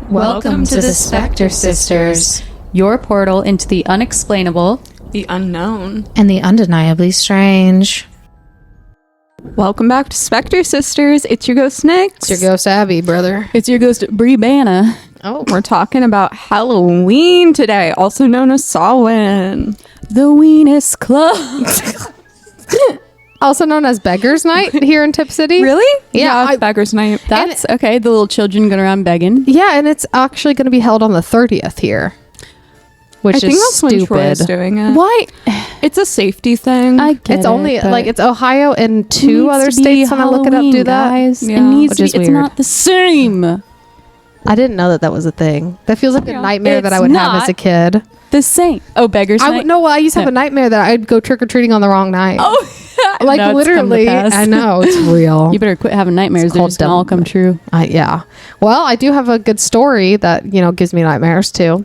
Welcome to the Spectre Sisters, your portal into the unexplainable, the unknown, and the undeniably strange. Welcome back to Spectre Sisters. It's your ghost Nyx. It's your ghost Abbi, brother. It's your ghost Bri. Oh, We're talking about Halloween today, also known as Samhain. The Weenus Club. also known as Beggar's Night here in Tip City. Really? Yeah, Beggar's Night. That's okay. The little children going around begging. Yeah, and it's actually going to be held on the 30th here, which I think is that's when Troy's stupid. doing it. Why? It's a safety thing. I get It's only but like it's Ohio and two needs other to be states. When I look it up, do Halloween, that. guys. Yeah. It needs Which to is be. It's weird. not the same. I didn't know that was a thing. That feels like a Yeah. nightmare that I It's would have as not. a kid. The same. Oh, beggars I night. would no. I used to have a nightmare that I'd go trick or treating on the wrong night. Oh, like no, it's come to literally. pass. I know it's real. You better quit having nightmares. They're called just gonna all come true. Yeah. Well, I do have a good story that, gives me nightmares too.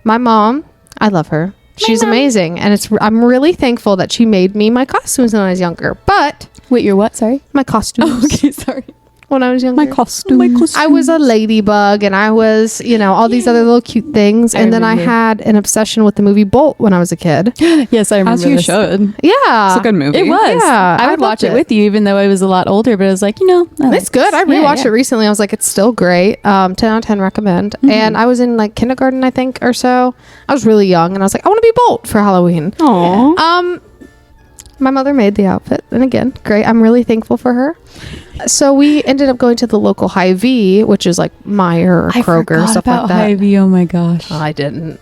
My mom, I love her. She's amazing. And I'm really thankful that she made me my costumes when I was younger. But Wait, you're what? Sorry. my costumes Oh, okay, sorry. when I was younger. My costume. I was a ladybug and I was, all these other little cute things. I And then I remember. had an obsession with the movie Bolt when I was a kid. Yes, I remember. As you this. should. Yeah. It's a good movie. It was. Yeah, I I would loved watch it it. with you, even though I was a lot older. But I was like, I like It's good. I this. rewatched it recently. I was like, it's still great. 10 out of 10 recommend. And I was in like kindergarten, I think, or so. I was really young and I was like, I want to be Bolt for Halloween. Aww. My mother made the outfit. And again, great. I'm really thankful for her. So we ended up going to the local Hy-Vee, which is like Meijer or I Kroger, forgot stuff about like that. Hy-Vee. Oh my gosh. I didn't.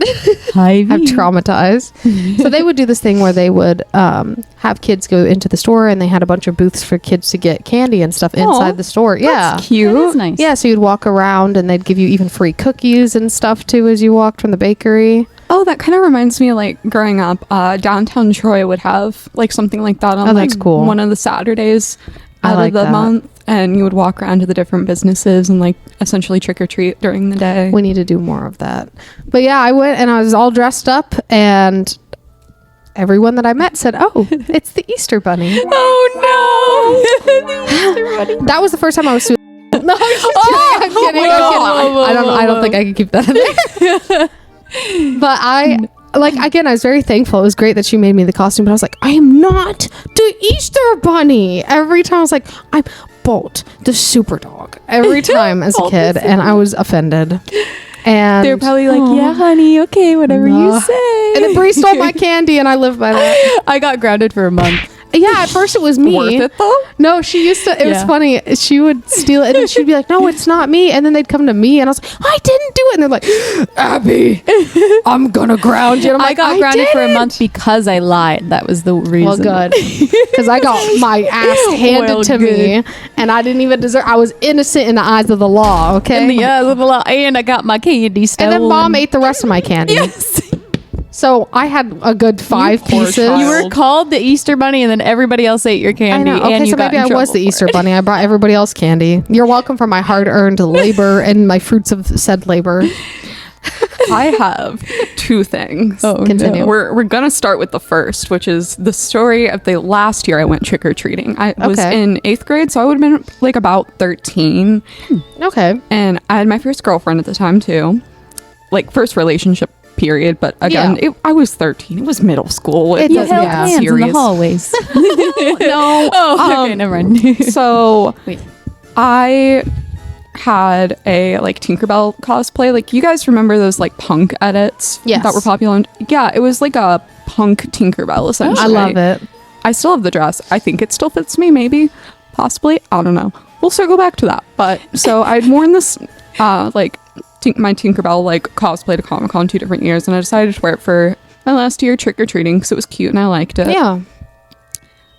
Hy-Vee. I'm traumatized. So they would do this thing where they would have kids go into the store and they had a bunch of booths for kids to get candy and stuff inside the store. Yeah. That's cute. That is nice. Yeah, so you'd walk around and they'd give you even free cookies and stuff too as you walked from the bakery. Oh, that kind of reminds me of like growing up, downtown Troy would have like something like that on that's like cool. one of the Saturdays I out like of the that. month. And you would walk around to the different businesses and like essentially trick or treat during the day. We need to do more of that. But yeah, I went and I was all dressed up and everyone that I met said, "Oh, it's the Easter Bunny." Oh no. The Easter Bunny. That was the first time I was No, I'm kidding. I don't think I can keep that in there. But I was very thankful. It was great that she made me the costume, but I was like, I am not the Easter Bunny. Every time I was like, I'm Bolt, the super dog. Every time as a Bolt kid, and I was offended. And They're probably like, yeah, honey, okay, whatever No. you say. And then Bri stole my candy, and I lived by that. I got grounded for a month. Yeah, at first it was me. Worth it though? No, she used to. It was Yeah. funny. She would steal it, and then she'd be like, "No, it's not me." And then they'd come to me, and I was like, "I didn't do it." And they're like, "Abbi, I'm gonna ground you." And I'm I like, got grounded for a didn't." month because I lied. That was the reason. Well, good, because I got my ass handed Well, to me, and I didn't even deserve. I was innocent in the eyes of the law. Okay. And I got my candy stolen. and then Mom ate the rest of my candy. Yes. So I had a good 5 poor pieces. child. You were called the Easter Bunny, and then everybody else ate your I candy. know. Okay, and you so got maybe in I was trouble the for Easter it. Bunny. I brought everybody else candy. You're welcome for my hard-earned labor and my fruits of said labor. I have 2 things. Oh, Continue. no. We're gonna start with the first, which is the story of the last year I went trick-or-treating. I was Okay. in 8th grade, so I would have been like about 13. Okay. And I had my first girlfriend at the time too. Like first relationship period, but again, Yeah. I was 13. It was middle school. It You doesn't held matter. hands in the Serious. hallways. No. Oh, okay, never mind. So Wait. I had a like Tinkerbell cosplay. Like you guys remember those like punk edits Yes. that were popular? Yeah, it was like a punk Tinkerbell essentially. I love it. I still have the dress. I think it still fits me, maybe, possibly. I don't know. We'll circle back to that. But so I'd worn this like my Tinkerbell like cosplay to Comic-Con 2 different years, and I decided to wear it for my last year trick-or-treating because it was cute and I liked it. Yeah.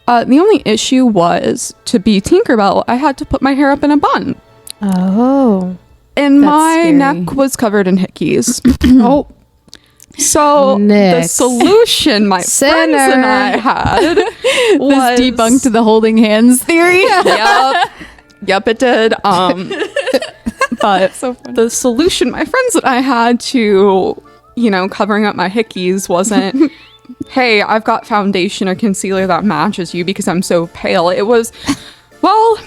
The only issue was to be Tinkerbell, I had to put my hair up in a bun. Oh. And That's my scary. neck was covered in hickeys. Oh. So the Nyx. solution my friends and Sinner. I had was This debunked the holding hands theory. Yep, it did. But the solution my friends and I had to, covering up my hickeys wasn't, hey, I've got foundation or concealer that matches you because I'm so pale. It was, well,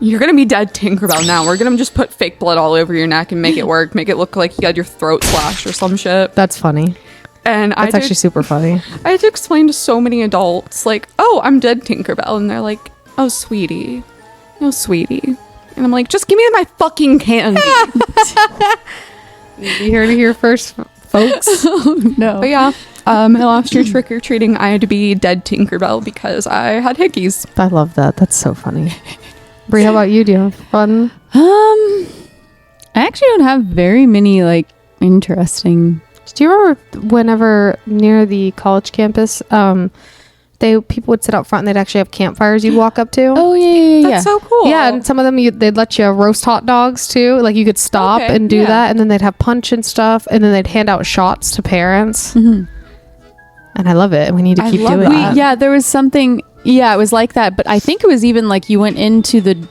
You're gonna be dead Tinkerbell now. We're gonna just put fake blood all over your neck and make it work. Make it look like you had your throat slashed or some shit. That's funny. And That's actually super funny. I had to explain to so many adults, like, oh, I'm dead Tinkerbell. And they're like, oh, sweetie. Oh, sweetie. And I'm like, just give me my fucking candy. You heard it here first, folks. No. But yeah, last year trick-or-treating, I had to be dead Tinkerbell because I had hickeys. I love that. That's so funny. Bri, how about you? Do you have fun? I actually don't have very many like interesting. Do you remember whenever near the college campus, people would sit out front and they'd actually have campfires you'd walk up to? Oh yeah. That's so cool. Yeah, and some of them they'd let you roast hot dogs too. Like you could stop Okay, and do yeah. that, and then they'd have punch and stuff, and then they'd hand out shots to parents. Mhm. And I love it. And we need to I keep love doing that. that. Yeah, there was something. Yeah, it was like that. But I think it was even like you went into the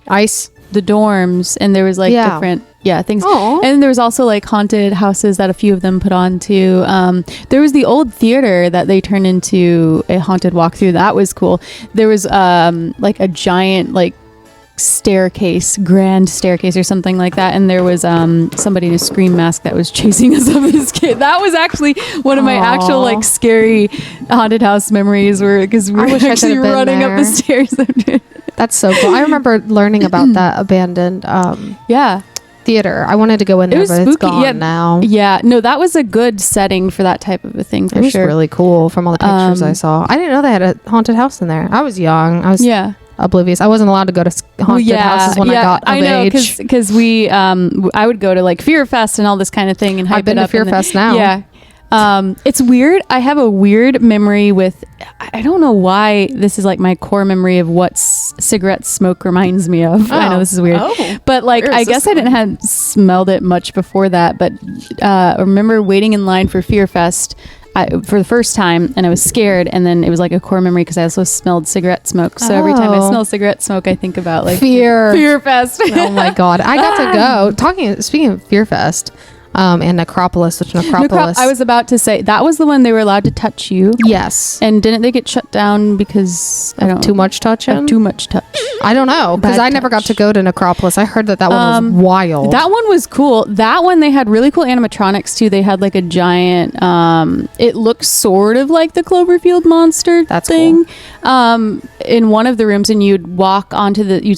Ice. dorms and there was like Yeah. different things. Oh. And there was also like haunted houses that a few of them put on too. There was the old theater that they turned into a haunted walkthrough. That was cool. There was like a giant like grand staircase or something like that, and there was somebody in a scream mask that was chasing us up this kid. That was actually one of my actual like scary haunted house memories, were because we I were wish I actually could've been running up the there. stairs. That's so cool. I remember learning about that abandoned Yeah. theater. I wanted to go in there, was but it's spooky. gone Yeah. now. Yeah, no, that was a good setting for that type of a thing for It was sure. really cool from all the pictures I saw. I didn't know they had a haunted house in there. I was young. I was oblivious. I wasn't allowed to go to haunted houses when I got of age. because we I would go to like Fear Fest and all this kind of thing and hype I've been it to up Fear and then- Fest now. Yeah. It's weird. I have a weird memory with, I don't know why this is like my core memory of what cigarette smoke reminds me of. I know this is weird, but like, Where is I this guess I didn't have smelled it much before that, but I remember waiting in line for Fear Fest for the first time, and I was scared, and then it was like a core memory because I also smelled cigarette smoke. So every time I Oh. smell cigarette smoke, I think about like Fear Fest. Oh my god, I got to go. Speaking of Fear Fest, and Necropolis, which Necropolis. I was about to say that was the one they were allowed to touch you. Yes. And didn't they get shut down because I don't Too much touching? of too much touch? I don't know, because Bad I never got touch. to go to Necropolis. I heard that one was wild. That one was cool. That one they had really cool animatronics too. They had like a giant. It looked sort of like the Cloverfield monster That's thing. In one of the rooms, and you'd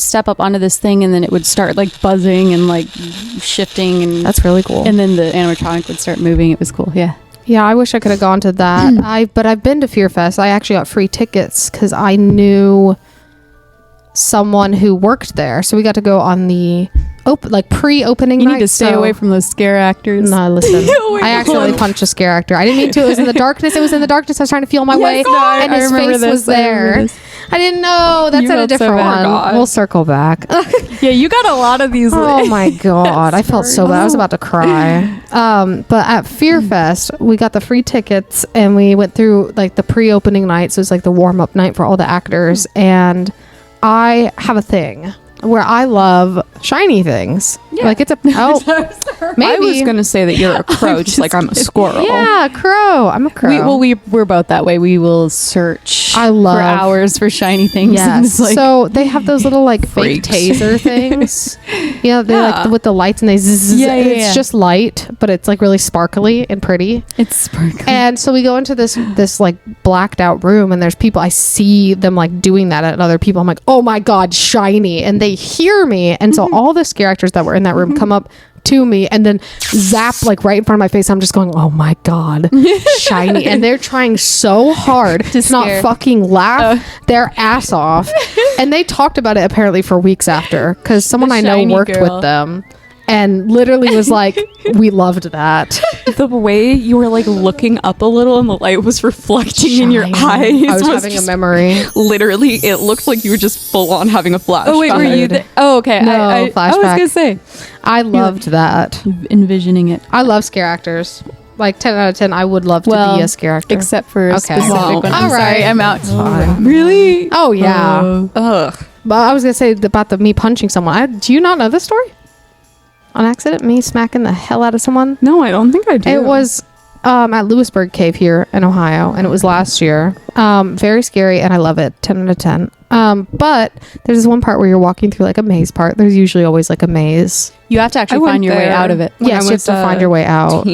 step up onto this thing, and then it would start like buzzing and like shifting, and That's really cool. and then the animatronic would start moving. It was cool. Yeah. Yeah, I wish I could have gone to that. But I've been to Fear Fest. I actually got free tickets because I knew someone who worked there, so we got to go on the pre-opening You night. need to stay away from those scare actors. No, listen. Oh my I accidentally God. punched a scare actor. I didn't mean to. It was in the darkness. It was in the darkness. I was trying to feel my way, no, and I his remember face this. was I remember there. this. I didn't know. That's You at a felt so different bad. one. God. We'll circle back. Yeah, you got a lot of these. Oh my god, I felt so bad. I was about to cry. But at Fear Fest, we got the free tickets and we went through like the pre-opening night, so it's like the warm-up night for all the actors. And I have a thing where I love shiny things. Like it's a maybe I was gonna say that you're a crow, just like I'm a squirrel. yeah, crow. I'm a crow. We're both that way. We will search I love- for hours for shiny things. And Yes. it's like, So they have those little like fake Freaks. taser things. Yeah, they like Yeah. with the lights and they zzz. Yeah, yeah, It's yeah. just light, but it's like really sparkly and pretty. it's sparkly. And so we go into this like blacked out room, and there's people. I see them like doing that at other people. I'm like, oh my god, shiny! And they hear me, and so all the scare actors that were in that room come up to me and then zap like right in front of my face. I'm just going, oh my god, shiny! And they're trying so hard to not scare. fucking laugh their ass off. And they talked about it apparently for weeks after, because someone The I know shiny worked girl. with them. And literally was like, we loved that. The way you were like looking up a little and the light was reflecting in your Shiny. eyes I was having just a memory. literally, it looked like you were just full on having a flashback. Oh wait, were you? Oh okay. No, I was flashback. gonna say I loved that. envisioning it. I love scare actors. Like 10 out of 10, I would love to Well, be a scare actor. Except for a Okay. specific Well, one. I'm all sorry, right. I'm out. Fine. Really? Oh, yeah. Ugh. But I was going to say about me punching someone. Do you not know this story? On accident? Me smacking the hell out of someone? No, I don't think I do. It was at Lewisburg Cave here in Ohio, and it was last year. Very scary, and I love it. 10 out of 10. But there's this one part where you're walking through like a maze part. There's usually always like a maze. You have to actually find your way out of it. Yes, you have to find your way out.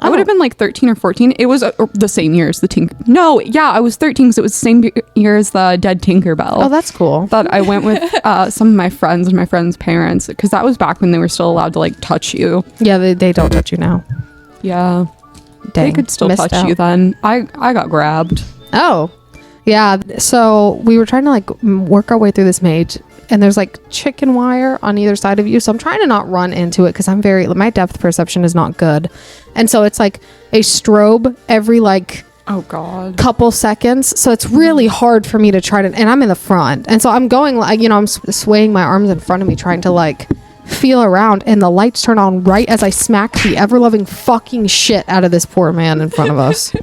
I would have been like 13 or 14. It was the same year as the I was 13 because it was the same year as the Dead Tinkerbell. Oh, that's cool. But I went with some of my friends and my friends' parents because that was back when they were still allowed to like touch you. Yeah, they don't touch you now. Yeah. Dang, they could still touch out. you then. I got grabbed. Oh. Yeah, so we were trying to like work our way through this maze, and there's like chicken wire on either side of you, so I'm trying to not run into it because my depth perception is not good, and so it's like a strobe every like oh god couple seconds, so it's really hard for me to try to, and I'm in the front, and so I'm going like, you know, I'm swaying my arms in front of me trying to like feel around, and the lights turn on right as I smack the ever-loving fucking shit out of this poor man in front of us.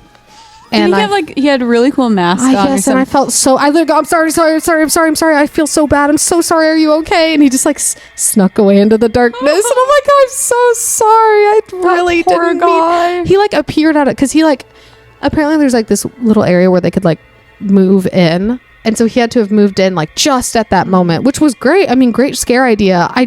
And he had a really cool mask on. Yes, and I felt so. I literally go, I'm sorry. I feel so bad. I'm so sorry. Are you okay? And he just like snuck away into the darkness, and I'm like, I'm so sorry. I really didn't mean. He like appeared at it because he like apparently there's like this little area where they could like move in. And so he had to have moved in like just at that moment, which was great. I mean, great scare idea. I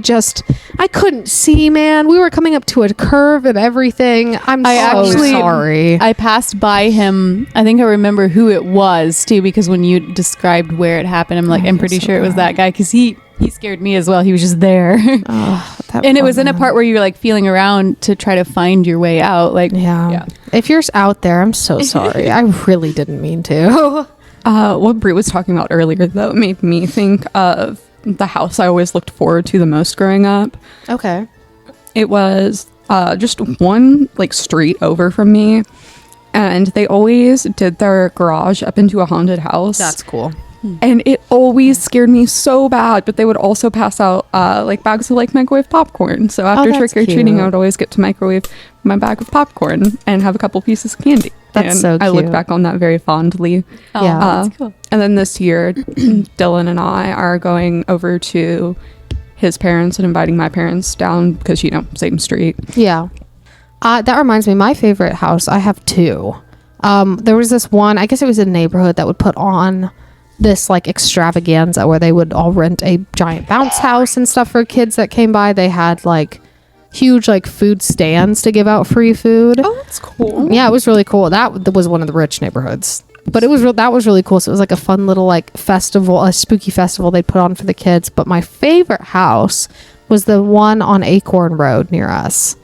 couldn't see, man. We were coming up to a curve and everything. I'm sorry. I passed by him. I think I remember who it was too, because when you described where it happened, I'm pretty sure it was that guy because he scared me as well. He was just there. And it was in a part where you were like feeling around to try to find your way out. Like, yeah. If you're out there, I'm so sorry. I really didn't mean to. What Bri was talking about earlier, though, made me think of the house I always looked forward to the most growing up. Okay. It was just one like street over from me, and they always did their garage up into a haunted house. That's cool. And it always scared me so bad, but they would also pass out like bags of like microwave popcorn. So after trick-or-treating, I would always get to microwave my bag of popcorn and have a couple pieces of candy. That's so cute. I look back on that very fondly. Oh, yeah, that's cool. And then this year, Dylan and I are going over to his parents and inviting my parents down because, you know, same street. Yeah. That reminds me, my favorite house, I have two. There was this one, I guess it was a neighborhood that would put on this like extravaganza where they would all rent a giant bounce house and stuff for kids that came by. They had like huge like food stands to give out free food. Oh, that's cool. Yeah, it was really cool. That was one of the rich neighborhoods, but that was really cool. So it was like a fun little like festival, a spooky festival they put on for the kids. But my favorite house was the one on Acorn Road near us.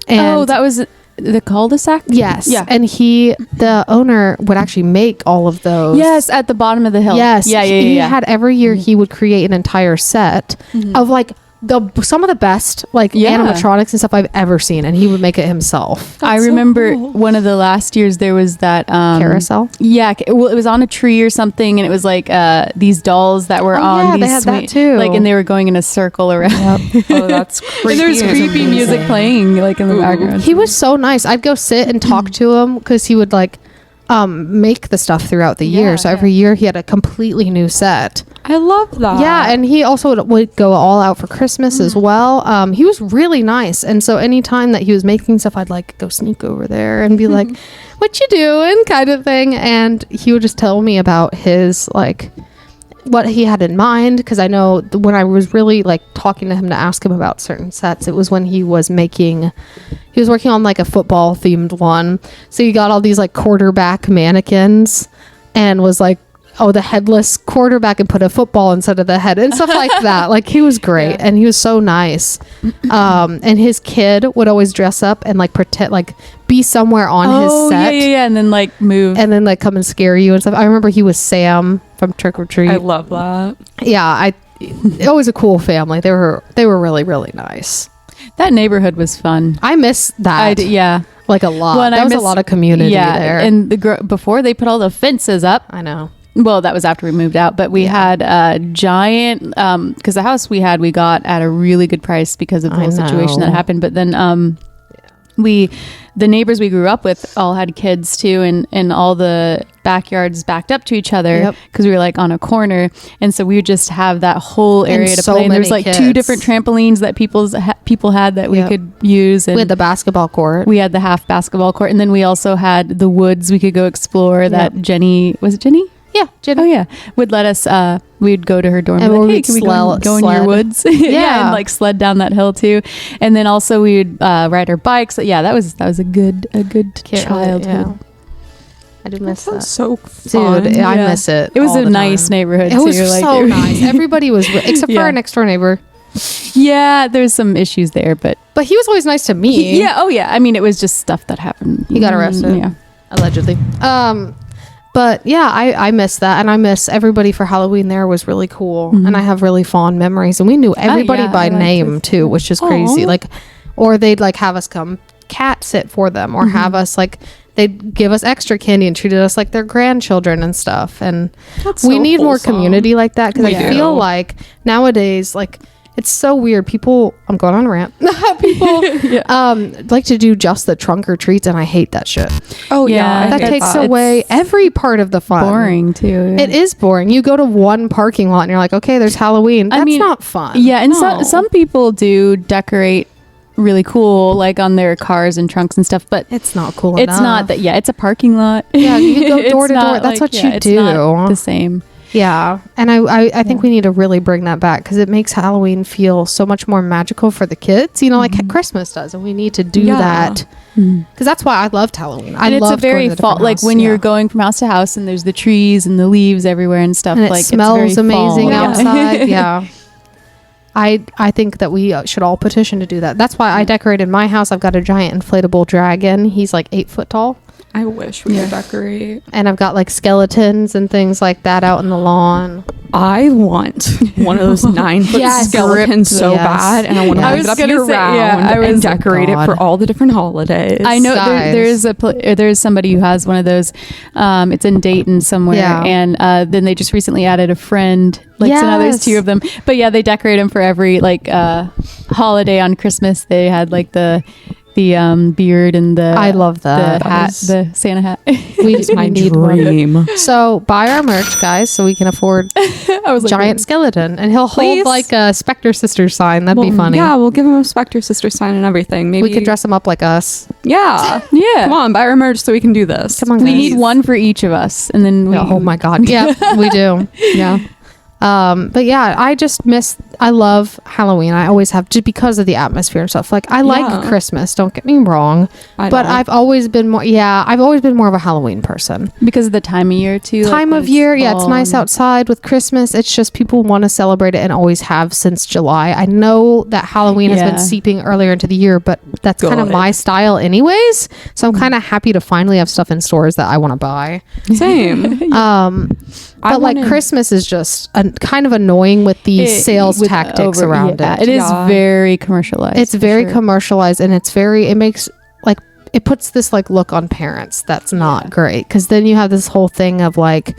And that was the cul-de-sac? Yes. Yeah. And the owner would actually make all of those. Yes, at the bottom of the hill. Yes. Yeah. He had every year he would create an entire set of like some of the best like animatronics and stuff I've ever seen, and he would make it himself. I remember one of the last years there was that carousel. Yeah, well, it was on a tree or something, and it was like these dolls that were on these they had that too. Like, and they were going in a circle around. Yep. Oh, that's creepy. And there was creepy music playing like in the background. He was so nice. I'd go sit and talk to him because he would like make the stuff throughout the year. So every year he had a completely new set. I love that. Yeah, and he also would go all out for Christmas as well. He was really nice, and so anytime that he was making stuff, I'd like go sneak over there and be like, "What you doing?" kind of thing, and he would just tell me about his like what he had in mind, because I know when I was really like talking to him to ask him about certain sets, it was when he was working on like a football themed one, so he got all these like quarterback mannequins and was like, oh, the headless quarterback, and put a football instead of the head and stuff like that. Like, he was great. And he was so nice. And his kid would always dress up and like pretend like be somewhere on his set. Yeah, and then like move and then like come and scare you and stuff. I remember he was Sam from Trick or Treat. I love that. Yeah, it was a cool family. They were really, really nice. That neighborhood was fun. I miss that. Like a lot. Well, that was a lot of community there. And before they put all the fences up. I know. Well, that was after we moved out, but we had a giant, because the house we got at a really good price because of the whole situation that happened. But then the neighbors we grew up with all had kids too, and all the backyards backed up to each other because we were like on a corner, and so we would just have that whole area to play. And there's like 2 different trampolines that people had that we could use, and we had the basketball court. We had the half basketball court, and then we also had the woods we could go explore. That Jenny, was it Jenny? Yeah, Jenny. Oh yeah, would let us. We'd go to her dorm and and like, hey, we'd can we go in your woods? And like sled down that hill too. And then also we would ride our bikes. Yeah, that was a good childhood. Yeah. I do miss that. So fun. Dude, I miss it. It was a nice neighborhood. It was too. so nice. Everybody was, except for our next door neighbor. Yeah, there's some issues there, but he was always nice to me. Oh yeah. I mean, it was just stuff that happened. He got arrested. Yeah, allegedly. But yeah, I miss that, and I miss everybody for Halloween. There was really cool, and I have really fond memories. And we knew everybody by name too, which is crazy. Like, or they'd like have us come cat sit for them, or have us like they'd give us extra candy and treated us like their grandchildren and stuff. And we need more community like that, because I feel like nowadays, like, it's so weird. People, I'm going on a rant. People like to do just the trunk or treats, and I hate that shit. Oh yeah, that takes away every part of the fun. Boring too. Yeah. It is boring. You go to one parking lot and you're like, okay, there's Halloween. That's not fun. Yeah, and some people do decorate really cool, like on their cars and trunks and stuff, but it's not cool it's enough. Not that. Yeah, it's a parking lot. Yeah, you go door to door. That's what you do. Not the same. Yeah, and I think we need to really bring that back, because it makes Halloween feel so much more magical for the kids, you know, like Christmas does, and we need to do that, because that's why I loved Halloween. It's a very fall, like when you're going from house to house and there's the trees and the leaves everywhere and stuff, and it like smells amazing outside. Yeah. I think that we should all petition to do that. That's why I decorated my house. I've got a giant inflatable dragon. He's like 8 foot tall. I wish we could decorate. And I've got like skeletons and things like that out in the lawn. I want one of those 9-foot skeletons so bad, and I want to have it up year round and decorate it for all the different holidays. I know there's somebody who has one of those. It's in Dayton somewhere, and then they just recently added a friend. Like, so now there's 2 of them. But yeah, they decorate them for every like holiday. On Christmas, they had like the beard and the I love that. The hat, the Santa hat. We need dream. One. So buy our merch, guys, so we can afford giant skeleton, and he'll hold like a Spectre Sisters sign. That'd be funny. Yeah, we'll give him a Spectre Sisters sign and everything. Maybe we could dress him up like us. Yeah. Come on, buy our merch so we can do this. Come on, guys. We need one for each of us, and then oh my god, yeah, we do. Yeah. But yeah, I love Halloween. I always have, just because of the atmosphere and stuff. Like, I like Christmas, don't get me wrong, but I've always been more of a Halloween person, because of the time of year too. Time of year, it's nice outside with Christmas. It's just people want to celebrate it, and always have since July. I know that Halloween has been seeping earlier into the year, but that's kind of my style anyways. So I'm kind of happy to finally have stuff in stores that I want to buy. Same. But like Christmas is just kind of annoying with these sales tactics around it. It is very commercialized. It's very commercialized, and it makes like, it puts this like look on parents that's not great, because then you have this whole thing of like,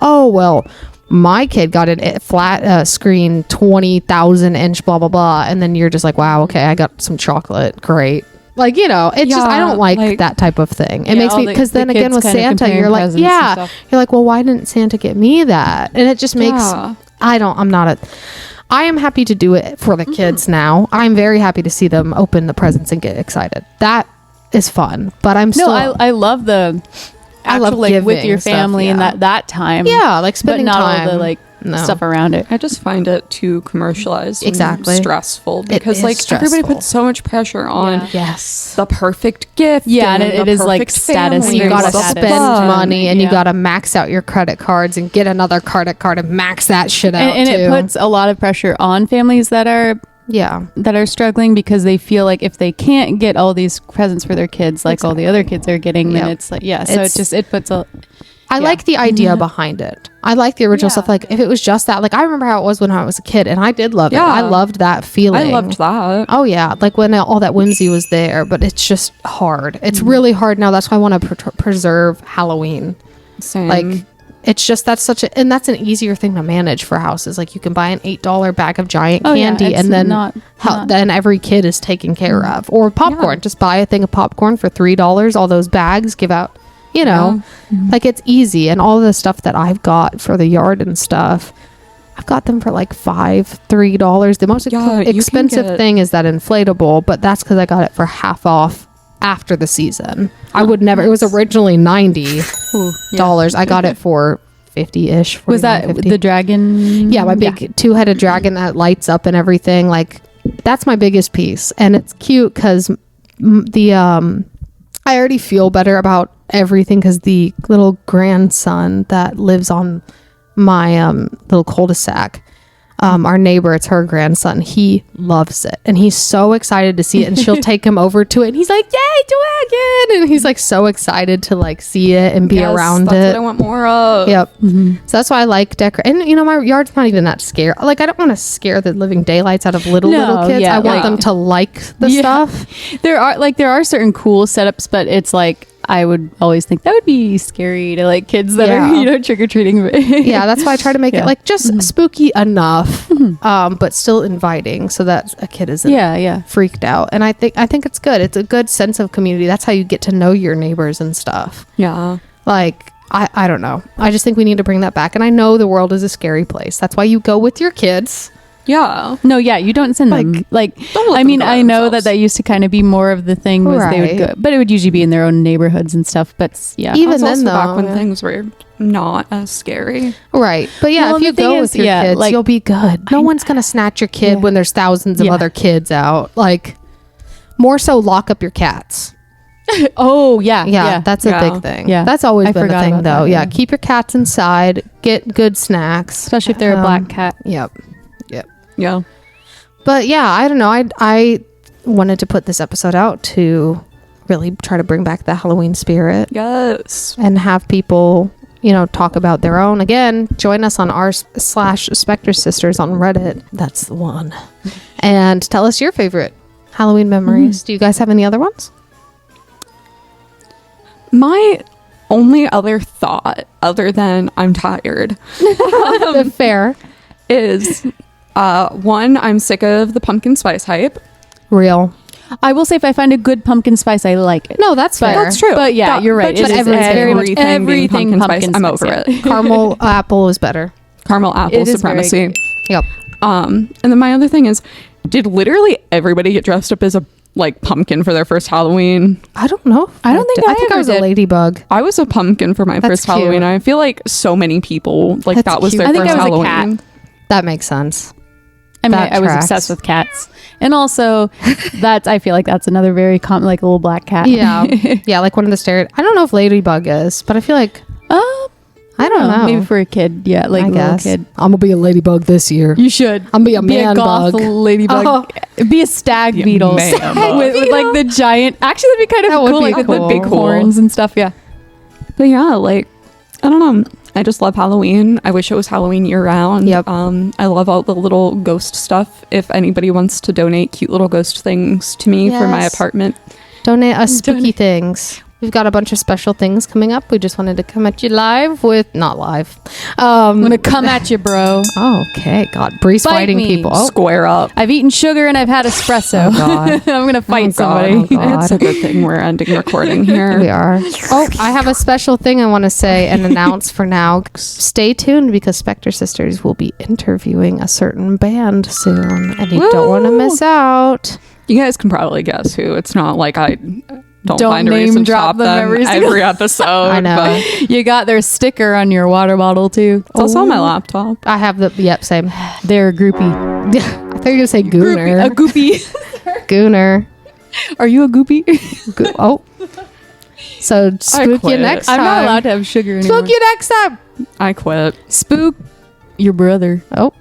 oh well, my kid got a flat screen 20,000 inch blah blah blah, and then you're just like, wow, okay, I got some chocolate, great. Like, you know, it's just, I don't like that type of thing. It makes me, because then again with Santa, you're like, you're like, well, why didn't Santa get me that? And it just makes, I am happy to do it for the kids now. I'm very happy to see them open the presents and get excited. That is fun. But I love the actual, like, with your family and that time. Yeah, like spending time. All the like stuff around it. I just find it too commercialized. Exactly. And stressful, because like everybody puts so much pressure on the perfect gift. Yeah, and it is like status. And you gotta spend money, and you gotta max out your credit cards and get another credit card and max that shit out. And it puts a lot of pressure on families that are struggling, because they feel like if they can't get all these presents for their kids like all the other kids are getting, then it's like so it puts a I like the idea behind it. I like the original stuff. Like, if it was just that, like, I remember how it was when I was a kid, and I did love it. I loved that feeling. I loved that. Oh yeah, like when all that whimsy was there, but it's just hard. It's really hard now. That's why I want to preserve Halloween. Same. Like, it's just that's an easier thing to manage for houses. Like you can buy an $8 bag of giant candy, and then then every kid is taken care of. Or popcorn, just buy a thing of popcorn for $3. All those bags give out, like it's easy. And all the stuff that I've got for the yard and stuff, I've got them for like $3. The most expensive thing is that inflatable, but that's because I got it for half off after the season. I would never. It was originally $90. I got it for 50-ish. Was that 50. The dragon? Yeah, my big two-headed dragon that lights up and everything. Like that's my biggest piece, and it's cute because I already feel better about everything because the little grandson that lives on my little cul-de-sac, our neighbor, it's her grandson, he loves it and he's so excited to see it, and she'll take him over to it and he's like, yay, dragon, and he's like so excited to like see it and be around that's it. What I want more of. Yep. So that's why I like and my yard's not even that scary. Like I don't want to scare the living daylights out of little kids. I want them to like the stuff. There are certain cool setups, but it's like I would always think that would be scary to like kids that are trick-or-treating. Yeah, that's why I try to make it like just spooky enough, but still inviting so that a kid isn't freaked out. And I think it's good. It's a good sense of community. That's how you get to know your neighbors and stuff. Yeah. Like I don't know, I just think we need to bring that back. And I know the world is a scary place. That's why you go with your kids. Yeah. No, you don't send them. Like, I mean, I know that used to kind of be more of the thing was they would go, but it would usually be in their own neighborhoods and stuff. But even then, back when things were not as scary. Right. But if you go with your kids, like, you'll be good. No one's going to snatch your kid when there's thousands of other kids out. Like, more so lock up your cats. Oh, yeah. That's a big thing. Yeah. That's always been a thing, though. Yeah. Keep your cats inside. Get good snacks. Especially if they're a black cat. Yep. Yeah. But I don't know. I wanted to put this episode out to really try to bring back the Halloween spirit. Yes. And have people, talk about their own. Again, join us on r/Spectre Sisters on Reddit. That's the one. And tell us your favorite Halloween memories. Do you guys have any other ones? My only other thought, other than I'm tired, fair, is... one, I'm sick of the pumpkin spice hype. Real. I will say if I find a good pumpkin spice, I like it. No, that's fair. That's true. But you're right. But everything pumpkin spice, I'm over it. Caramel apple is better. Caramel apple supremacy. Yep. And then my other thing is, did literally everybody get dressed up as a pumpkin for their first Halloween? I don't know. I think I was a ladybug. I was a pumpkin for my first cute. Halloween. I feel like so many people that was their first Halloween. I was a cat. That makes sense. I mean, I was obsessed with cats, and also I feel like that's another very common, like a little black cat. Yeah, yeah, like one of the I don't know if ladybug is, but I feel like I don't know. Maybe for a kid, like a little kid. I'm gonna be a ladybug this year. You should. I'm gonna be a man goth bug. ladybug. Be a stag beetle with like the giant. Actually, that'd be kind of cool. Like with the big horns and stuff. Yeah. But I don't know. I just love Halloween. I wish it was Halloween year round. Yep. I love all the little ghost stuff. If anybody wants to donate cute little ghost things to me for my apartment, donate us spooky things. We've got a bunch of special things coming up. We just wanted to come at you live not live. I'm gonna come at you, bro. Oh, okay. God, Bri's fighting people. Oh. Square up. I've eaten sugar and I've had espresso. Oh, God. I'm gonna fight somebody. Oh, God. It's a good thing we're ending recording here. We are. Oh, I have a special thing I want to say and announce for now. Stay tuned because Spectre Sisters will be interviewing a certain band soon, and you don't want to miss out. You guys can probably guess who. It's not like I don't find a name reason drop to them every episode. I know. But You got their sticker on your water bottle too. it's also on my laptop. I have same. They're a groupie. I thought you were gonna say gooner. A goopy. Gooner. Are you a goopy? Oh. So spook you next time. I'm not allowed to have sugar anymore. Spook you next time. I quit. Spook your brother. Oh.